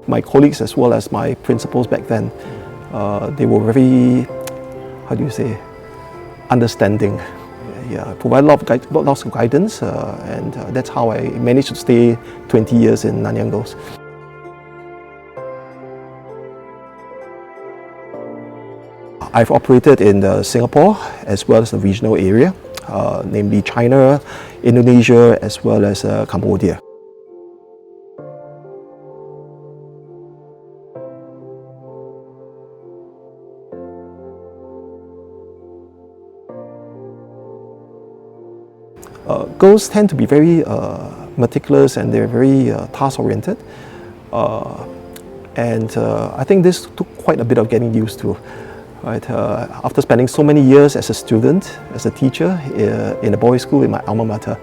My colleagues as well as my principals back then, they were very, understanding. Yeah, provide lots of guidance, and that's how I managed to stay 20 years in Nanyang Girls. I've operated in Singapore as well as the regional area, namely China, Indonesia, as well as Cambodia. Girls tend to be very meticulous, and they're very task-oriented. I think this took quite a bit of getting used to. Right? After spending so many years as a student, as a teacher in a boys' school in my alma mater.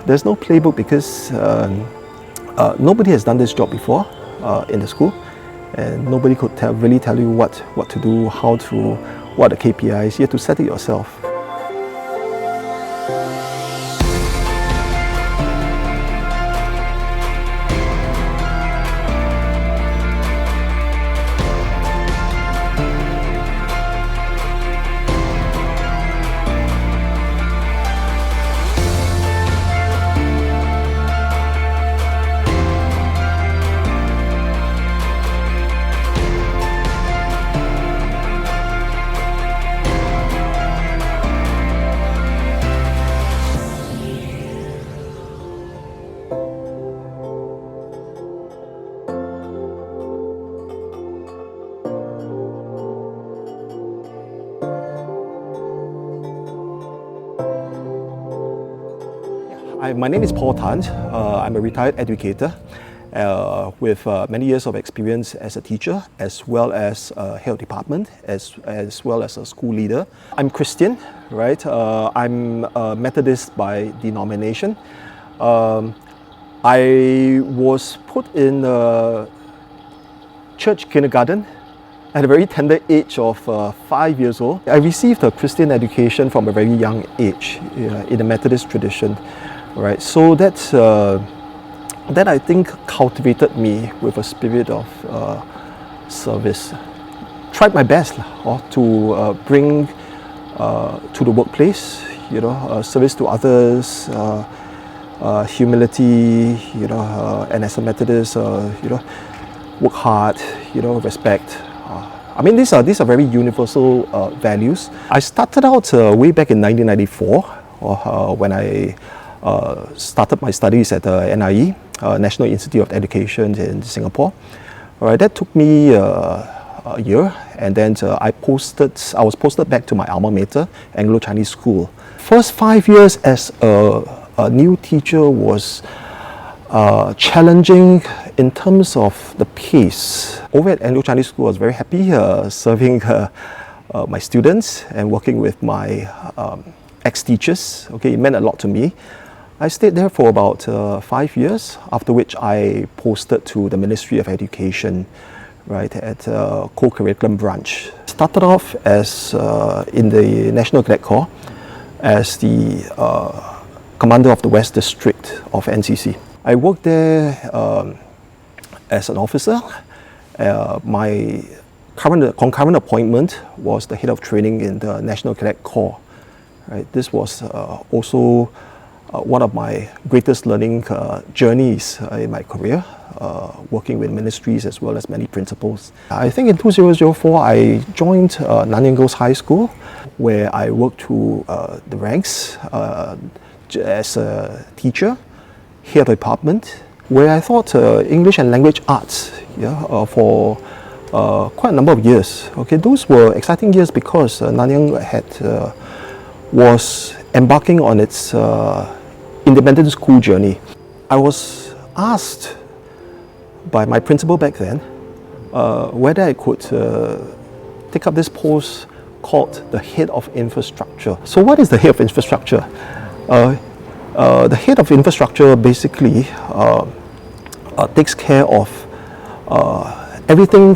There's no playbook because nobody has done this job before in the school, and nobody could really tell you what to do, what are the KPIs. You have to set it yourself. My name is Paul Tan. I'm a retired educator with many years of experience as a teacher, as well as head of department, as well as a school leader. I'm Christian, right? I'm a Methodist by denomination. I was put in church kindergarten at a very tender age of 5 years old. I received a Christian education from a very young age in the Methodist tradition. Right, so that I think cultivated me with a spirit of service. Tried my best to bring to the workplace, service to others, humility, and as a Methodist, work hard, respect. I mean, these are very universal values. I started out way back in 1994 when I started my studies at NIE, National Institute of Education in Singapore. All right, that took me a year, and then I was posted back to my alma mater, Anglo-Chinese School. First 5 years as a new teacher was challenging in terms of the pace. Over at Anglo-Chinese School, I was very happy serving my students and working with my ex-teachers. Okay, it meant a lot to me. I stayed there for about 5 years, after which I posted to the Ministry of Education, right, at Co-Curricular Branch. Started off as in the National Cadet Corps as the commander of the West District of NCC. I worked there as an officer. My concurrent appointment was the head of training in the National Cadet Corps. Right? This was also one of my greatest learning journeys in my career, working with ministries as well as many principals. I think in 2004 I joined Nanyang Girls High School, where I worked through the ranks as a teacher, head of department, where I taught English and language arts for quite a number of years. Okay, those were exciting years because Nanyang was embarking on its independent school journey. I was asked by my principal back then whether I could take up this post called the head of infrastructure. So what is the head of infrastructure? The head of infrastructure basically takes care of everything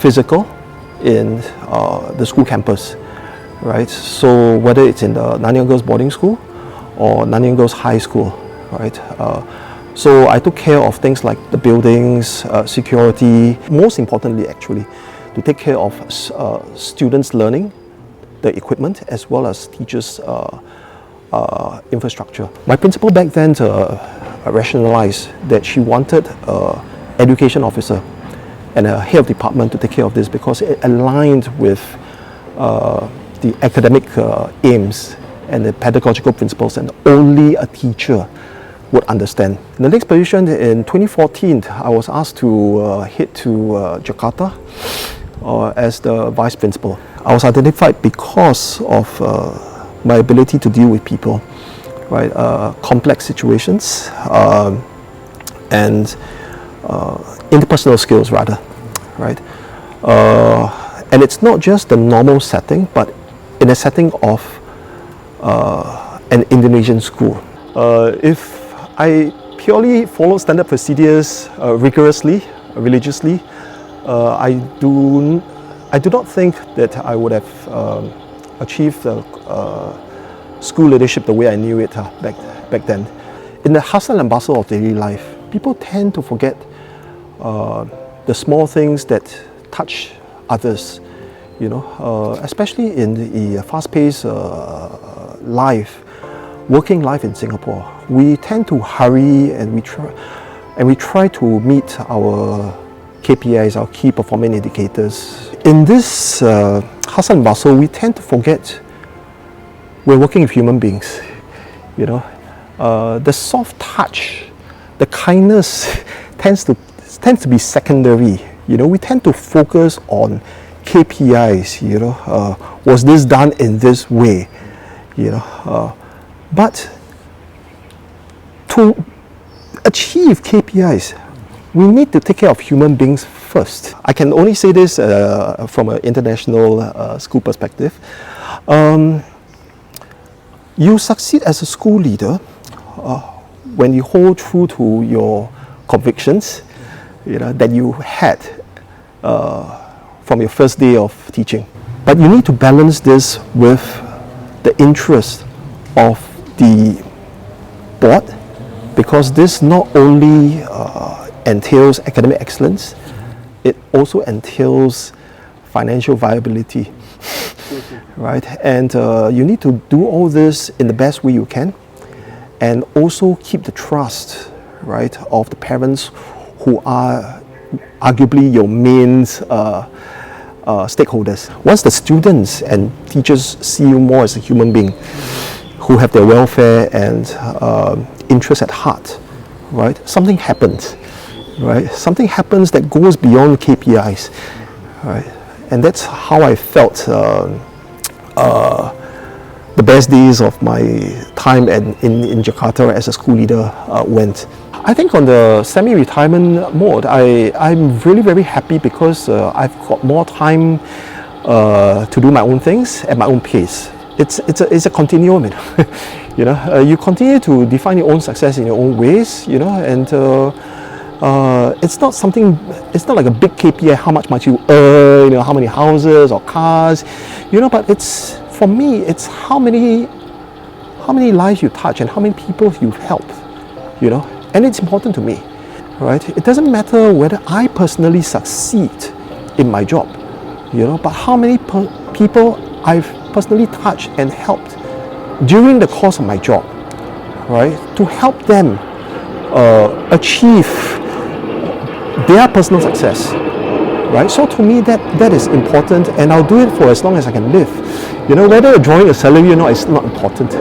physical in the school campus, right? So whether it's in the Nanyang Girls Boarding School or Nanyang Girls High School, right? So I took care of things like the buildings, security, most importantly actually, to take care of students' learning, the equipment, as well as teachers' infrastructure. My principal back then rationalized that she wanted an education officer and a head of department to take care of this because it aligned with the academic aims and the pedagogical principles, and only a teacher would understand. In the next position in 2014, I was asked to head to Jakarta as the vice principal. I was identified because of my ability to deal with people, right? Complex situations and interpersonal skills rather, right? And it's not just the normal setting, but in a setting of an Indonesian school. If I purely follow standard procedures rigorously, religiously, I do not think that I would have achieved school leadership the way I knew it back then. In the hustle and bustle of daily life, people tend to forget the small things that touch others, you know, especially in the fast-paced working life in Singapore. We tend to hurry and we try to meet our KPIs, our key performance indicators. In this hustle and bustle, we tend to forget we're working with human beings. You know, the soft touch, the kindness tends to be secondary. You know, we tend to focus on KPIs. You know, was this done in this way? You know, but to achieve KPIs, we need to take care of human beings first. I can only say this from an international school perspective. You succeed as a school leader when you hold true to your convictions, you know, that you had from your first day of teaching. But you need to balance this with the interest of the board, because this not only entails academic excellence, it also entails financial viability, right? And you need to do all this in the best way you can, and also keep the trust, right, of the parents who are arguably your main stakeholders. Once the students and teachers see you more as a human being who have their welfare and interests at heart, right, something happens, right? Something happens that goes beyond KPIs, right? And that's how I felt the best days of my time in Jakarta as a school leader went. I think on the semi-retirement mode, I'm really very happy because I've got more time to do my own things at my own pace. It's a continuum, you know. You continue to define your own success in your own ways, you know, and it's not like a big KPI, how much you earn, you know, how many houses or cars, you know, but it's, for me, it's how many lives you touch and how many people you've helped, you know, and it's important to me, right? It doesn't matter whether I personally succeed in my job, you know, but how many people I've personally touched and helped during the course of my job, right, to help them achieve their personal success, right? So to me, that is important, and I'll do it for as long as I can live. You know, whether drawing a salary or not is not important.